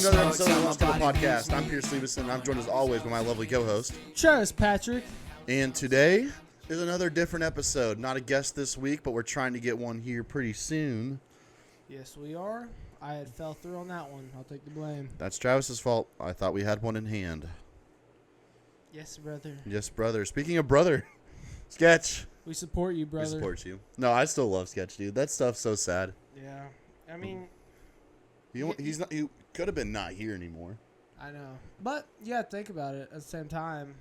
another episode of the Let's Go Podcast. I'm Pierce Leibison. I'm joined as always by my lovely co-host, Travis Patrick. And today is another different episode. Not a guest this week, but we're trying to get one here pretty soon. Yes, we are. I had fell through on that one. I'll take the blame. That's Travis's fault. I thought we had one in hand. Yes, brother. Yes, brother. Speaking of brother, Sketch. We support you, brother. We support you. No, I still love Sketch, dude. That stuff's so sad. Yeah. I mean... He's not. He could have been not here anymore. I know. But, yeah, think about it. At the same time,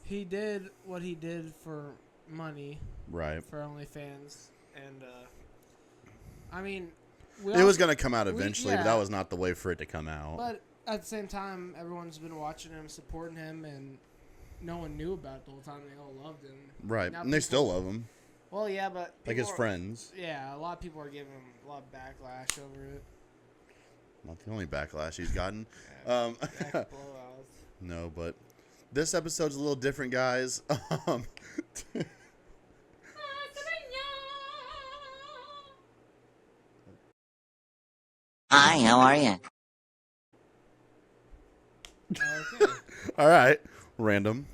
he did what he did for money. Right. For OnlyFans. And, I mean... It was going to come out eventually, but that was not the way for it to come out. But at the same time, everyone's been watching him, supporting him, and no one knew about it the whole time. They all loved him. Right. And they still love him. Well, yeah, but... Like his friends. Yeah, a lot of people are giving him a lot of backlash over it. Not the only backlash he's gotten. Yeah, No, but this episode's a little different, guys. Hi, how are you? Okay. All right. Random.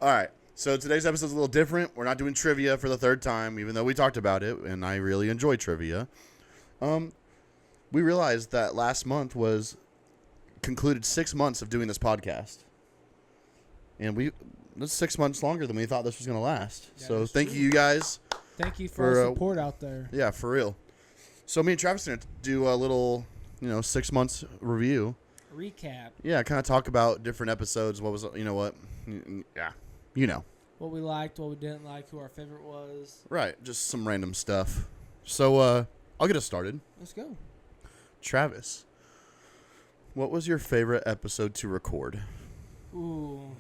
All right. So today's episode's a little different. We're not doing trivia for the third time, even though we talked about it, and I really enjoy trivia. We realized that last month was concluded 6 months of doing this podcast. And that's 6 months longer than we thought this was going to last. That So is thank true. you guys. Thank you for our support out there. Yeah, for real. So me and Travis are going to do a little, 6 months review. Recap. Yeah, kind of talk about different episodes. What was, yeah, What we liked, what we didn't like, who our favorite was. Right, just some random stuff. So, I'll get us started. Let's go. Travis, what was your favorite episode to record? Ooh.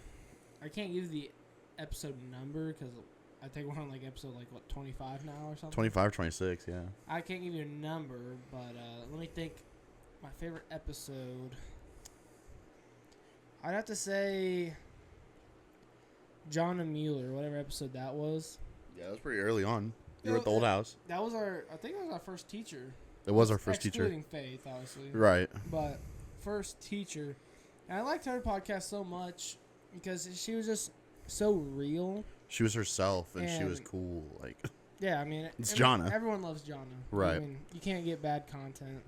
I can't give the episode number because I think we're on episode 25 now or something? 25, 26, yeah. I can't give you a number, but let me think. My favorite episode. I'd have to say John and Mueller, whatever episode that was. Yeah, it was pretty early on. You were at the old house. That was I think it was our first teacher. It was our first teacher. Excluding Faith, obviously. Right. But first teacher. And I liked her podcast so much because she was just so real. She was herself, and she was cool. Yeah, I mean. It's Jonna. Everyone loves Jonna. Right. I mean, you can't get bad content.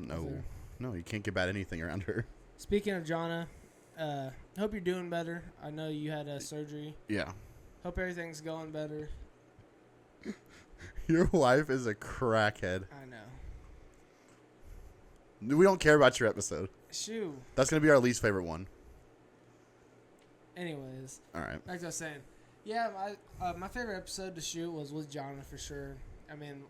No, you can't get bad anything around her. Speaking of Jonna, hope you're doing better. I know you had surgery. Yeah. Hope everything's going better. Your wife is a crackhead. I know. We don't care about your episode. Shoo. That's going to be our least favorite one. Anyways. All right. Like I was saying. Yeah, my favorite episode to shoot was with Jonna for sure. I mean,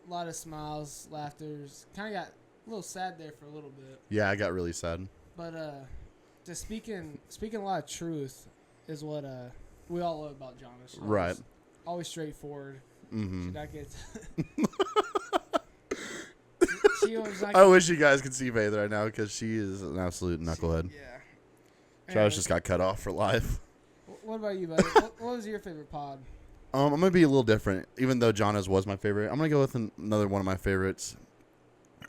a lot of smiles, laughters. Kind of got a little sad there for a little bit. Yeah, I got really sad. But just speaking a lot of truth is what we all love about Jonna. Right. Always straightforward. Mm-hmm. Should I get... She was like, I wish you guys could see Faith right now because she is an absolute knucklehead. Yeah. Travis just got cut off for life. What about you, buddy? what was your favorite pod? I'm going to be a little different. Even though Jonna's was my favorite, I'm going to go with another one of my favorites.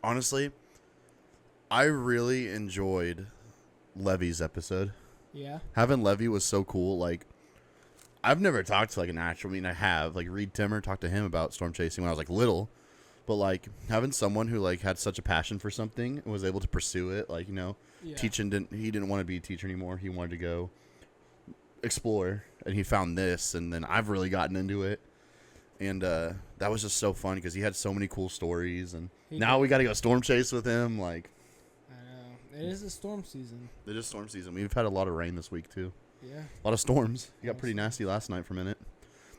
Honestly, I really enjoyed Levy's episode. Yeah. Having Levy was so cool. I've never talked to an actual, I have. Reed Timmer, talked to him about storm chasing when I was little. But having someone who had such a passion for something and was able to pursue it, Yeah. teaching he didn't want to be a teacher anymore. He wanted to go explore, and he found this, and then I've really gotten into it. And that was just so fun because he had so many cool stories, and now we got to go storm chase with him. I know. It is a storm season. It is storm season. We've had a lot of rain this week too. Yeah. A lot of storms. It got pretty nasty last night for a minute.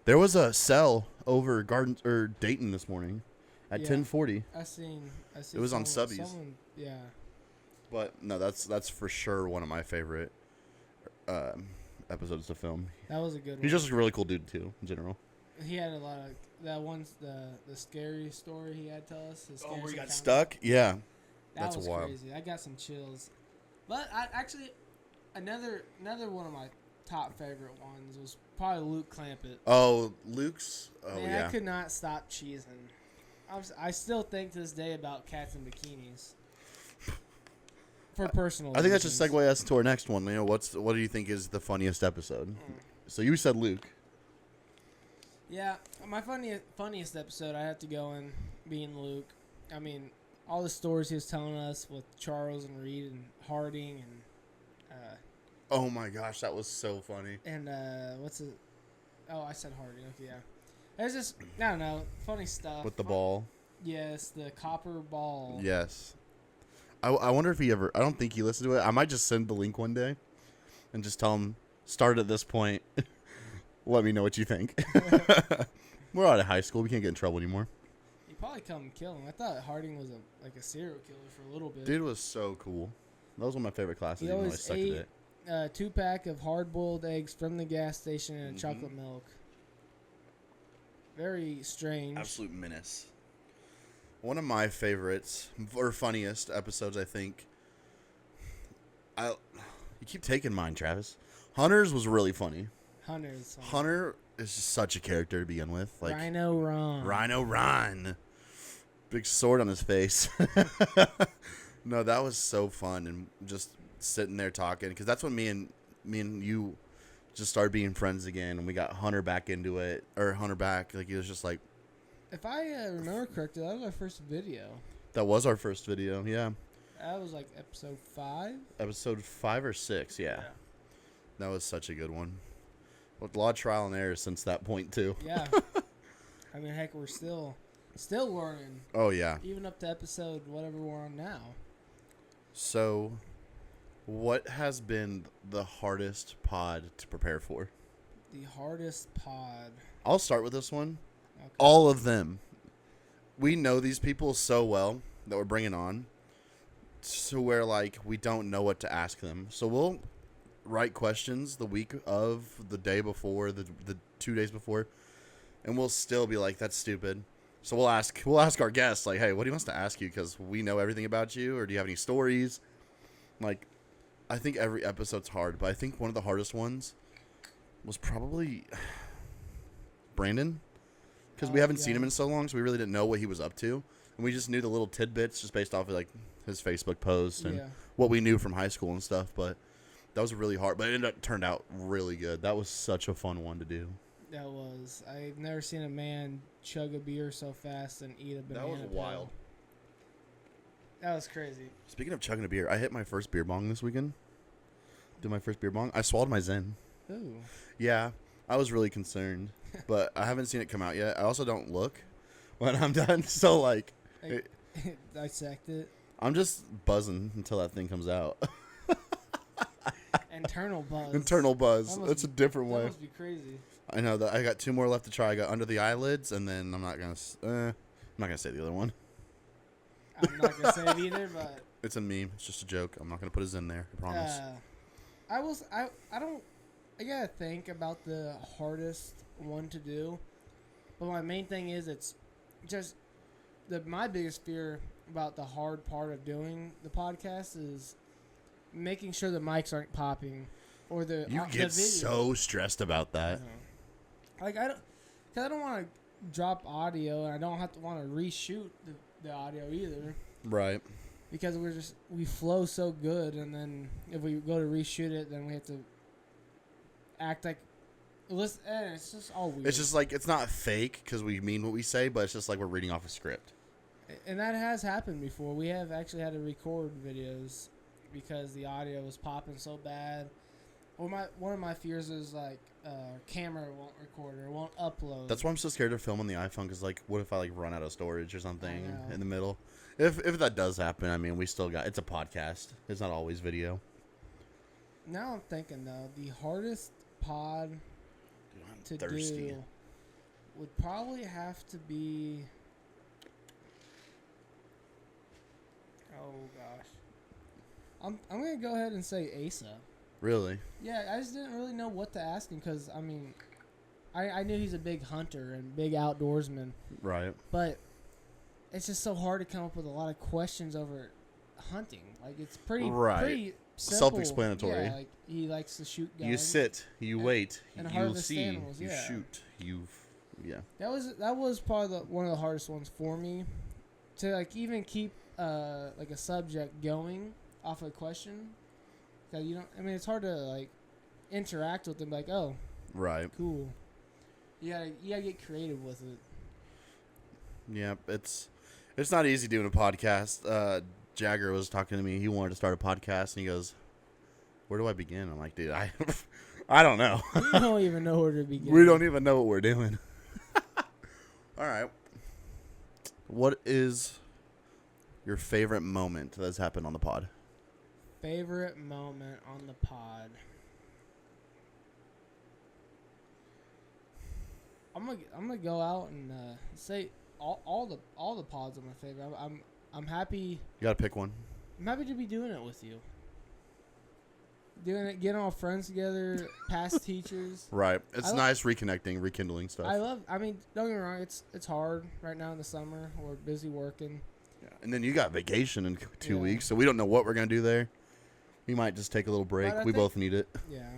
There was a cell over Dayton this morning. At 10:40. I seen. It was on Subbies. Yeah. But no, that's for sure one of my favorite episodes to film. That was a good one. He's just a really cool dude too, in general. He had a lot of the scary story he had to tell us. Where he got stuck? Yeah. That was wild. crazy. I got some chills. But another one of my top favorite ones was probably Luke Clampett. Oh, Luke's. Oh, Man, yeah. I could not stop cheesing. I still think to this day about cats in bikinis. for personal. I think that should reasons. segue us to our next one. You know, what do you think is the funniest episode? So you said Luke. Yeah, my funniest episode, I have to go in being Luke. I mean, all the stories he was telling us with Charles and Reed and Harding Oh my gosh, that was so funny. and what's it? Oh, I said Harding. Okay, yeah. It's just I don't know, funny stuff. With the ball. Yes, the copper ball. Yes. I wonder if he ever... I don't think he listened to it. I might just send the link one day and just tell him, start at this point. Let me know what you think. We're out of high school. We can't get in trouble anymore. He'd probably come and kill him. I thought Harding was a serial killer for a little bit. Dude was so cool. That was one of my favorite classes, He even though I always sucked at ate it. 2-pack of hard-boiled eggs from the gas station and Mhm. chocolate milk. Very strange. Absolute menace. One of my favorites or funniest episodes, I think. You keep taking mine, Travis. Hunter's was really funny. Hunter's funny. Hunter is just such a character to begin with. Like Rhino Ron. Rhino Ron. Big sword on his face. No, that was so fun, and just sitting there talking, because that's when me and you just started being friends again, and we got Hunter back into it, or Hunter back. Like, he was just like, If I remember correctly, that was our first video. that was our first video. Yeah, That was like episode 5. episode 5 or 6. Yeah, that was such a good one. With a lot of trial and error since that point too. Yeah. I mean, heck, we're still learning, Oh yeah. even up to episode whatever we're on now. So, what has been the hardest pod to prepare for? The hardest pod. I'll start with this one. Okay. All of them. We know these people so well that we're bringing on, so where like we don't know what to ask them. So we'll write questions the week of, the day before, the 2 days before, and we'll still be like, that's stupid. So we'll ask our guests, like, hey, what do you want us to ask you? Because we know everything about you, or do you have any stories? Like, I think every episode's hard, but I think one of the hardest ones was probably Brandon, because we haven't seen him in so long, so we really didn't know what he was up to, and we just knew the little tidbits just based off of like his Facebook post and Yeah. what we knew from high school and stuff. But that was really hard, but it turned out really good. That was such a fun one to do. That was. I've never seen a man chug a beer so fast and eat a banana. That was peel. wild. That was crazy. Speaking of chugging a beer, I hit my first beer bong this weekend. Did my first beer bong. I swallowed my Zen. Ooh. Yeah, I was really concerned, but I haven't seen it come out yet. I also don't look when I'm done, so like, Like, dissect it. I'm just buzzing until that thing comes out. Internal buzz. Internal buzz. That must That's a be- different That way. must be crazy. I know that I got 2 more left to try. I got under the eyelids, and then I'm not gonna say the other one. I'm not gonna say it either, but It's a meme. It's just a joke. I'm not gonna put his in there. I promise. I gotta think about the hardest one to do, but my main thing is it's just my biggest fear about the hard part of doing the podcast is making sure the mics aren't popping or the You the get video. so stressed about that. Like I don't want to drop audio, and I don't have to want to reshoot the audio either. Right. Because we flow so good, and then if we go to reshoot it, then we have to act like it's just all weird. It's just like, it's not fake because we mean what we say, but it's just like we're reading off a script. And that has happened before. We have actually had to record videos because the audio was popping so bad. Or one of my fears is like camera won't record or won't upload. That's why I'm so scared to film on the iPhone, because like, what if I like run out of storage or something know. in the middle? If that does happen, I mean, we still got, it's a podcast. It's not always video. Now I'm thinking though, the hardest pod Dude, to I'm thirsty. do would probably have to be. Oh gosh, I'm gonna go ahead and say Asa. Really? Yeah, I just didn't really know what to ask him because I mean, I knew he's a big hunter and big outdoorsman, Right. but it's just so hard to come up with a lot of questions over hunting. Like it's pretty simple. Self-explanatory. Yeah, like he likes to shoot guns. You sit, you wait, and you harvest see, animals, you yeah. shoot, yeah. That was probably one of the hardest ones for me to like even keep like a subject going off a question. Cause you don't. I mean, it's hard to like interact with them. Like, oh, Right. cool. You gotta get creative with it. Yeah, it's not easy doing a podcast. Jagger was talking to me. He wanted to start a podcast, and he goes, "Where do I begin?" I'm like, "Dude, I don't know. We don't even know where to begin. We don't even know what we're doing." All right. What is your favorite moment that's happened on the pod? Favorite moment on the pod. I'm gonna go out and say all the pods are my favorite. I'm happy. You gotta pick one. I'm happy to be doing it with you. Doing it, getting all friends together, past teachers. Right. It's I nice reconnecting, rekindling stuff. I mean, don't get me wrong. It's hard right now in the summer. We're busy working. Yeah. And then you got vacation in 2 Yeah. weeks, so we don't know what we're gonna do there. We might just take a little break. But I We think- both need it. Yeah,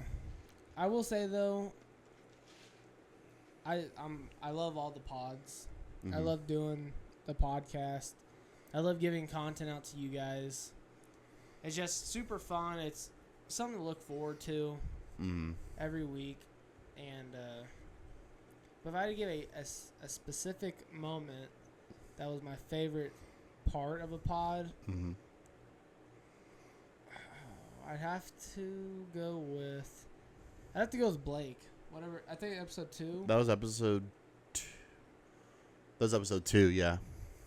I will say though. I love all the pods. I Mhm. love doing the podcast. I love giving content out to you guys. It's just super fun. It's something to look forward to Mhm. every week. And but if I had to give a specific moment that was my favorite part of a pod, Mhm. I'd have to go with Blake. Whatever. I think episode 2. That was episode 2. That was episode 2, yeah.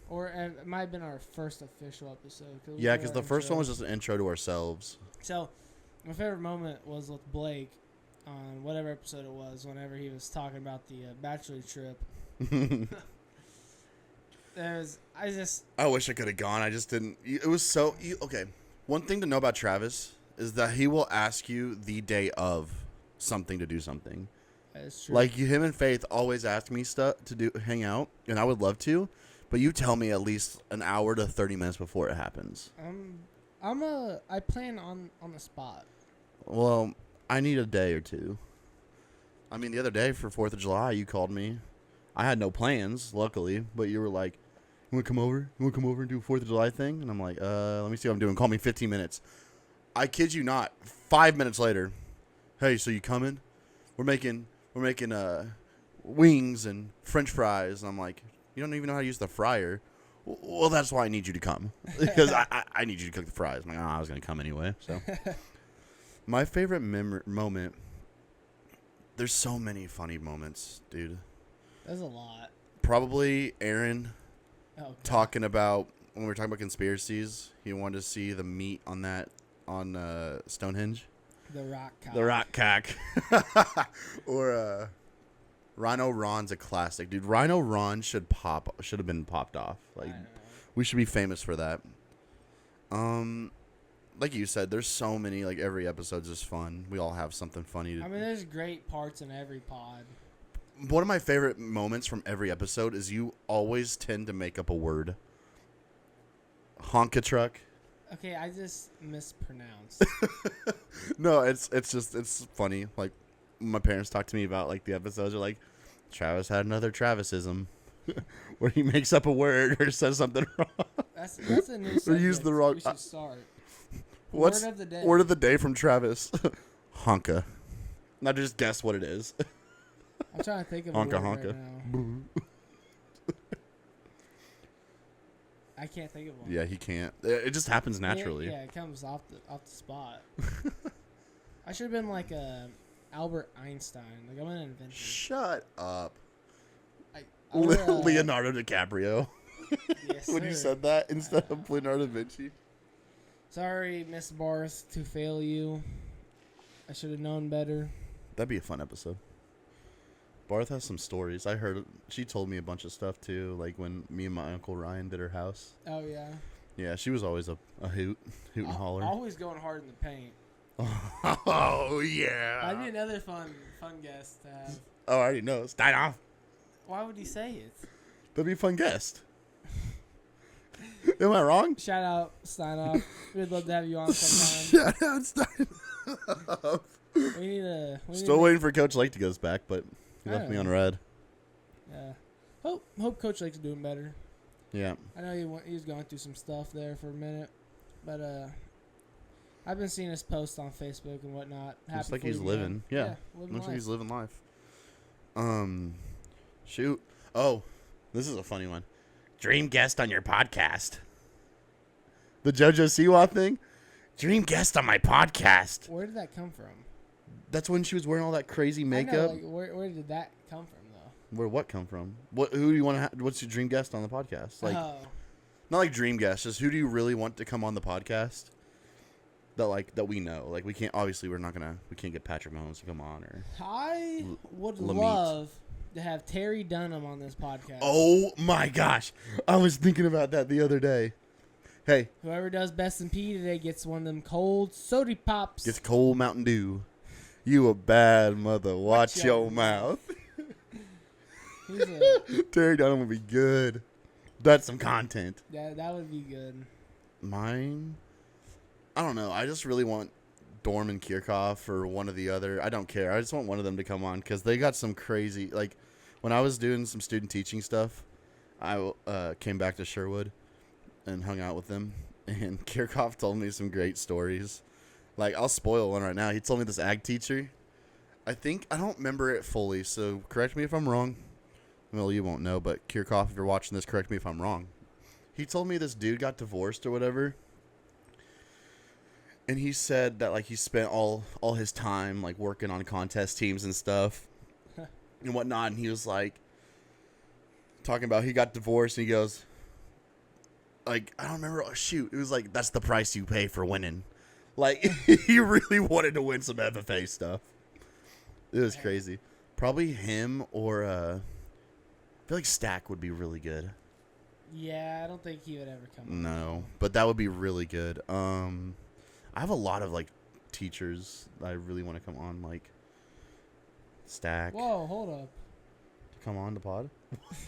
Or it might have been our first official episode. Yeah, because the first one was just an intro to ourselves. So, my favorite moment was with Blake on whatever episode it was, whenever he was talking about the bachelor trip. I wish I could have gone. I just didn't. It was so. Okay. One thing to know about Travis is that he will ask you the day of something to do something. That's true. Like him and Faith always ask me stuff to do, hang out, and I would love to, but you tell me at least an hour to 30 minutes before it happens. I plan on the spot. Well, I need a day or two. I mean, the other day for 4th of July, you called me. I had no plans, luckily, but you were like, "You want to come over? You want to come over and do a 4th of July thing?" And I'm like, let me see what I'm doing. Call me 15 minutes. I kid you not. 5 minutes later, "Hey, so you coming? We're making wings and French fries." And I'm like, "You don't even know how to use the fryer." "Well, that's why I need you to come because I need you to cook the fries." I'm like, I was gonna come anyway. So, my favorite moment. There's so many funny moments, dude. That's a lot. Probably Aaron Oh, talking about when we were talking about conspiracies. He wanted to see the meat on Stonehenge. the rock cock. The rock cack. Or Rhino Ron's a classic, dude. Rhino Ron should have been popped off. Like, I know. we should be famous for that. Like you said, there's so many. Like, every episode's just fun. We all have something funny to. I mean, there's great parts in every pod. One of my favorite moments from every episode is you always tend to make up a word. Honka truck. Okay, I just mispronounced. No, it's funny. Like, my parents talk to me about like the episodes are like, Travis had another Travisism, where he makes up a word or says something wrong. That's a new subject. Or use the wrong- We should start. What's Word of the day. word of the day from Travis? Honka. Now just guess what it is. I'm trying to think of Honka a word honka. right now. I can't think of one. Yeah, he can't. It just happens Yeah, naturally. Yeah, it comes off the spot. I should have been like Albert Einstein. Like, I'm an inventor. Shut up. I would've, Leonardo DiCaprio. Yes, When you sir. said that instead of Leonardo da Vinci. Sorry, Miss Barth, to fail you. I should have known better. That'd be a fun episode. Barth has some stories. I heard she told me a bunch of stuff too, like when me and my Uncle Ryan did her house. Oh, yeah. Yeah, she was always a hoot and holler. Always going hard in the paint. Oh yeah. That'd be another fun guest to have. Oh, I already know. Steinoff. Why would he say it? That'd be a fun guest. Am I wrong? Shout out Steinoff. We'd love to have you on sometime. Shout out Steinoff. We need a. Still waiting for Coach Lake to get us back, but he left me on red. Yeah. Hope Coach Lake's doing better. Yeah. I know he was going through some stuff there for a minute, but I've been seeing his posts on Facebook and whatnot. Looks like Happy he's 40 living. man. Yeah. Living Looks like life. he's living life. Shoot. Oh, this is a funny one. Dream guest on your podcast. The JoJo Siwa thing? Dream guest on my podcast. Where did that come from? That's when she was wearing all that crazy I know, makeup. like, where did that come from, though? Where what come from? Who do you want to what's your dream guest on the podcast? Like Oh. not like dream guest, just who do you really want to come on the podcast? That we know. Like we can't get Patrick Mahomes to come on or I would Lameet. love to have Terry Dunham on this podcast. Oh my gosh. I was thinking about that the other day. Hey, Whoever does best in P today gets one of them cold soda pops. gets cold Mountain Dew. You a bad mother. Watch your mouth. He's a, Terry Dunham would be good. That's some content. that would be good. Mine? I don't know. I just really want Dorm and Kirchhoff or one or the other. I don't care. I just want one of them to come on because they got some crazy... Like, when I was doing some student teaching stuff, I came back to Sherwood and hung out with them. And Kirchhoff told me some great stories. Like, I'll spoil one right now. He told me this ag teacher. I don't remember it fully, so correct me if I'm wrong. Well, you won't know, but Kirchhoff, if you're watching this, correct me if I'm wrong. He told me this dude got divorced or whatever. And he said that, like, he spent all his time, like, working on contest teams and stuff and whatnot. And he was, like, talking about he got divorced, and he goes, like, I don't remember. Oh, shoot. It was, like, that's the price you pay for winning. Like, he really wanted to win some FFA stuff. It was crazy. Probably him or, I feel like Stack would be really good. Yeah, I don't think he would ever come on. No, but that would be really good. I have a lot of like teachers that I really want to come on, like Stack. Whoa, hold up. To come on the pod.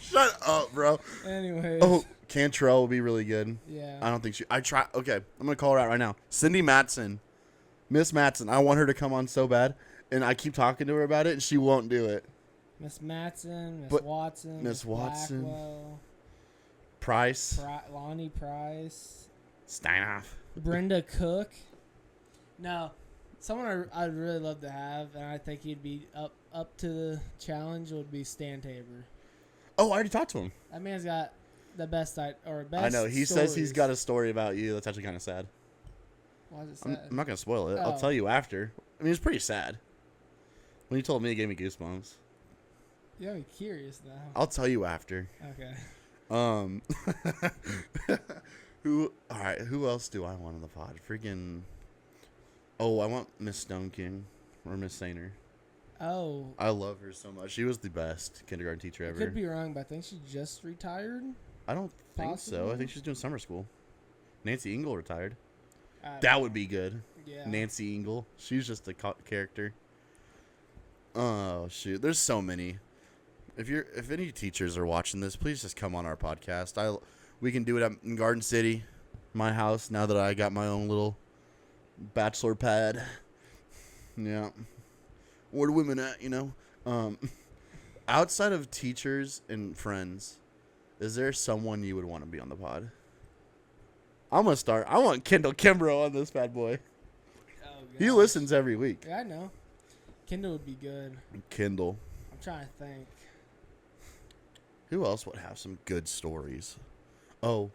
Shut up, bro. Anyways. Oh, Cantrell would be really good. Yeah. I don't think she. I try. Okay, I'm gonna call her out right now. Cindy Matson, Miss Matson. I want her to come on so bad, and I keep talking to her about it, and she won't do it. Miss Matson, Miss But Watson, Miss Watson. Blackwell, Price, Lonnie Price, Steinoff. Brenda Cook. No, someone I'd really love to have, and I think he'd be up to the challenge would be Stan Tabor. Oh, I already talked to him. That man's got the best best. I know. He says he's got a story about you. That's actually kind of sad. Why is it I'm sad? not gonna spoil it. Oh. I'll tell you after. I mean, it's pretty sad. When you told me, it gave me goosebumps. Yeah, I'm curious now. I'll tell you after. Okay. Who? All right. Who else do I want on the pod? Freaking. Oh, I want Miss Stone King or Miss Sainer. Oh, I love her so much. She was the best kindergarten teacher I ever. could be wrong, but I think she just retired. I don't think so. I Possibly? think she's doing summer school. Nancy Ingle retired. I That would be good. Yeah. Nancy Ingle. She's just a character. Oh shoot, there's so many. If any teachers are watching this, please just come on our podcast. We can do it in Garden City, my house. Now that I got my own little bachelor pad. Yeah. Where the women at? You know. Outside of teachers and friends, is there someone you would want to be on the pod? I'm gonna start. I want Kendall Kimbrough on this bad boy. Oh, He gosh. listens every week. Yeah, I know. Kendall would be good. Kendall. I'm trying to think. Who else would have some good stories? Oh,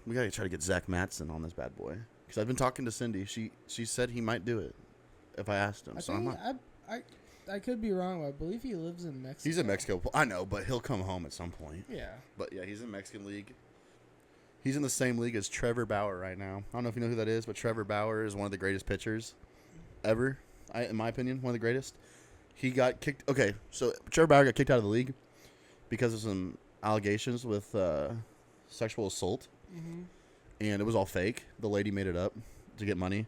we gotta try to get Zach Matson on this bad boy because I've been talking to Cindy. She said he might do it if I asked him. So I'm not. I could be wrong, but I believe he lives in Mexico. He's in Mexico. I know, but he'll come home at some point. Yeah. But yeah, he's in Mexican League. He's in the same league as Trevor Bauer right now. I don't know if you know who that is, but Trevor Bauer is one of the greatest pitchers ever. In my opinion, one of the greatest. He got kicked. Okay, so Trevor Bauer got kicked out of the league because of some allegations with sexual assault, Mm-hmm. and it was all fake. The lady made it up to get money,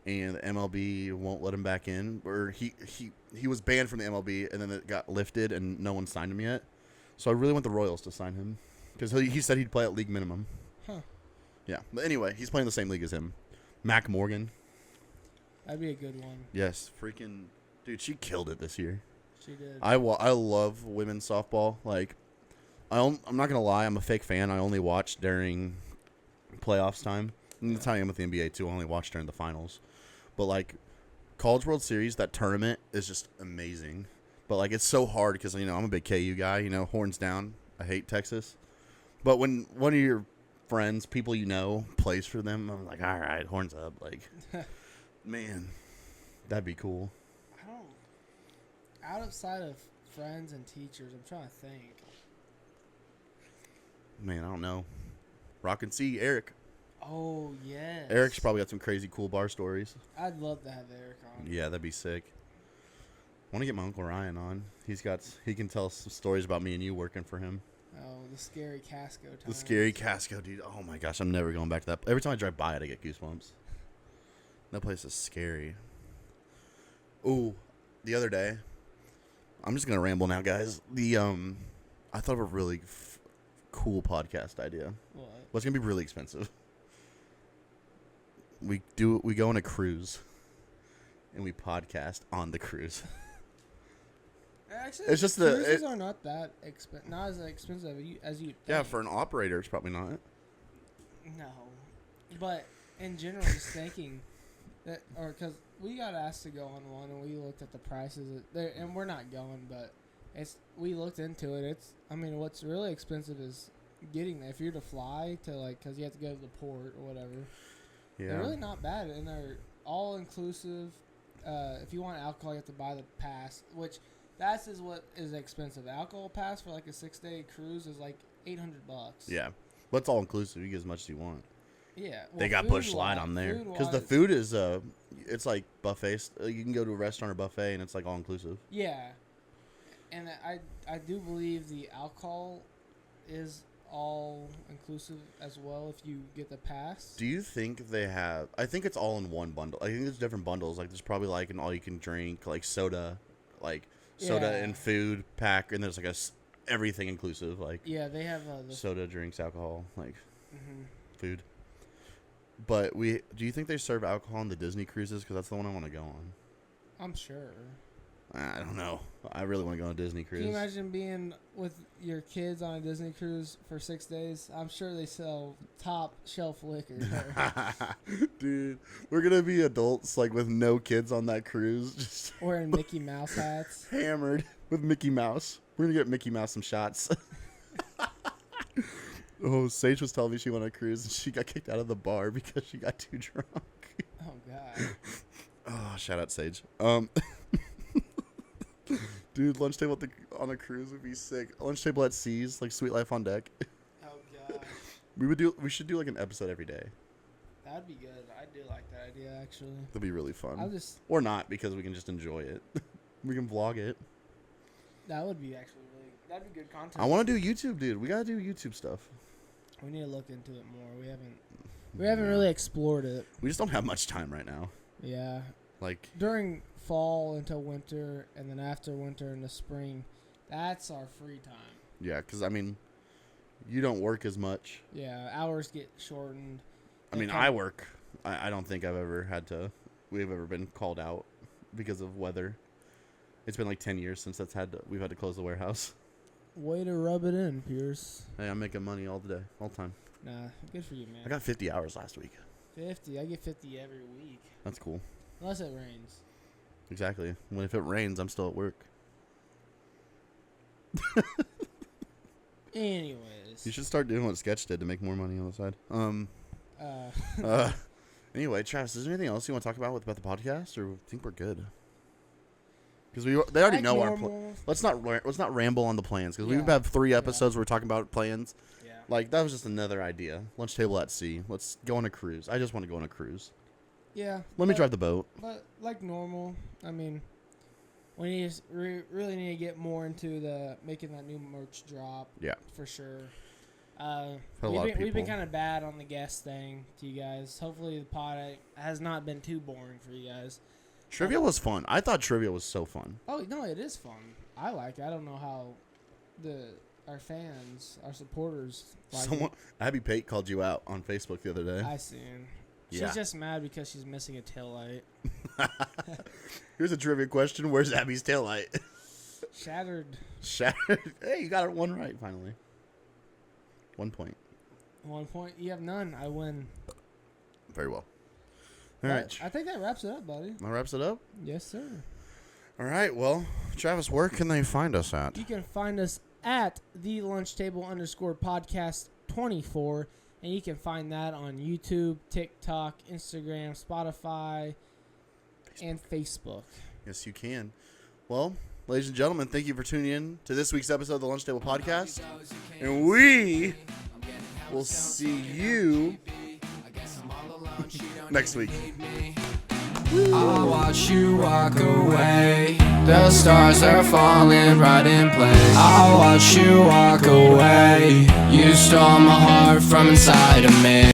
and the MLB won't let him back in. Or he was banned from the MLB, and then it got lifted, and no one signed him yet. So I really want the Royals to sign him because he said he'd play at league minimum. Huh. Yeah, but anyway, he's playing the same league as him. Mac Morgan. That'd be a good one. Yes, freaking dude, she killed it this year. She did. I love women's softball. Like, I'm not gonna lie, I'm a fake fan. I only watch during playoffs time And that's how I am with the NBA too. I only watch during the finals, but like College World Series, that tournament is just amazing. But like it's so hard because I'm a big KU guy. Horns down. I hate Texas. But when one of your friends, people plays for them, I'm like, all right, horns up. Like, man, that'd be cool. I don't. Outside of friends and teachers, I'm trying to think. Man, I don't know. Rock and C, Eric. Oh, yes. Eric's probably got some crazy cool bar stories. I'd love to have Eric on. Yeah, that'd be sick. I want to get my Uncle Ryan on. He can tell some stories about me and you working for him. Oh, the scary Casco time. The scary Casco, dude. Oh my gosh, I'm never going back to that. Every time I drive by it, I get goosebumps. That place is scary. Ooh, the other day, I'm just gonna ramble now, guys. I thought of a really cool podcast idea. What? Well, it's gonna be really expensive. We go on a cruise, and we podcast on the cruise. Actually, It's just cruises are not that not as expensive as you think. Yeah, for an operator, it's probably not. No, but in general, just thinking that, or because we got asked to go on one, and we looked at the prices there, and we're not going, but we looked into it. What's really expensive is getting there. If you're to fly to because you have to go to the port or whatever. Yeah. They're really not bad, and they're all inclusive. If you want alcohol, you have to buy the pass, which that's what is expensive. Alcohol pass for like a 6-day cruise is like $800. Yeah, but it's all inclusive. You get as much as you want. Yeah, They got Busch Light on there because the food is it's like buffet. You can go to a restaurant or buffet, and it's like all inclusive. Yeah, and I do believe the alcohol is all inclusive as well if you get the pass. Do you think they have? I think it's all in one bundle. I think there's different bundles. Like there's probably like an all you can drink, like soda, and food pack, and there's like everything inclusive. Like yeah, they have soda, drinks, alcohol, like mm-hmm. food. But do you think they serve alcohol on the Disney cruises? Because that's the one I want to go on. I'm sure. I don't know. I really want to go on a Disney cruise. Can you imagine being with your kids on a Disney cruise for 6 days? I'm sure they sell top shelf liquor there. Dude, we're going to be adults with no kids on that cruise. Just wearing Mickey Mouse hats. Hammered with Mickey Mouse. We're going to get Mickey Mouse some shots. Oh, Sage was telling me she went on a cruise and she got kicked out of the bar because she got too drunk. Oh, God. Oh, shout out Sage. Dude, lunch table on a cruise would be sick. Lunch table at Seas, Sweet Life on Deck. Oh, God. We should do an episode every day. That'd be good. I do like that idea, actually. That'd be really fun. Or not, because we can just enjoy it. We can vlog it. That would be actually that'd be good content. I want to do YouTube, dude. We gotta do YouTube stuff. We need to look into it more. We haven't really explored it. We just don't have much time right now. Yeah. During fall until winter, and then after winter in the spring, that's our free time. Yeah, because you don't work as much. Yeah, hours get shortened. I work. I don't think we've ever been called out because of weather. It's been 10 years since we've had to close the warehouse. Way to rub it in, Pierce. Hey, I'm making money all the time. Nah, good for you, man. I got 50 hours last week. 50? I get 50 every week. That's cool. Unless it rains. Exactly. If it rains, I'm still at work. Anyways. You should start doing what Sketch did to make more money on the side. Anyway, Travis, is there anything else you want to talk about the podcast, or think we're good? Because they already know our plans. Let's not ramble on the plans, because we've had 3 episodes where we're talking about plans. Yeah. That was just another idea. Lunch table at sea. Let's go on a cruise. I just want to go on a cruise. Yeah. Let me drive the boat. But like normal, we need really need to get more into making that new merch drop. Yeah. For sure. We've been kind of bad on the guest thing to you guys. Hopefully the pod has not been too boring for you guys. Trivia was fun. I thought trivia was so fun. Oh no, it is fun. I like it. I don't know how our fans, our supporters, Abby Pate called you out on Facebook the other day. I seen. Yeah. She's just mad because she's missing a taillight. Here's a trivia question. Where's Abby's taillight? Shattered. Hey, you got it one right finally. 1 point. 1 point. You have none. I win. very well. All right. I think that wraps it up, buddy. That wraps it up? Yes, sir. All right. Well, Travis, where can they find us at? You can find us at the _podcast 24, and you can find that on YouTube, TikTok, Instagram, Spotify, and Facebook. Yes, you can. Well, ladies and gentlemen, thank you for tuning in to this week's episode of the Lunch Table Podcast. And we will see you next week. I'll watch you walk away. The stars are falling right in place. I'll watch you walk away. You stole my heart from inside of me.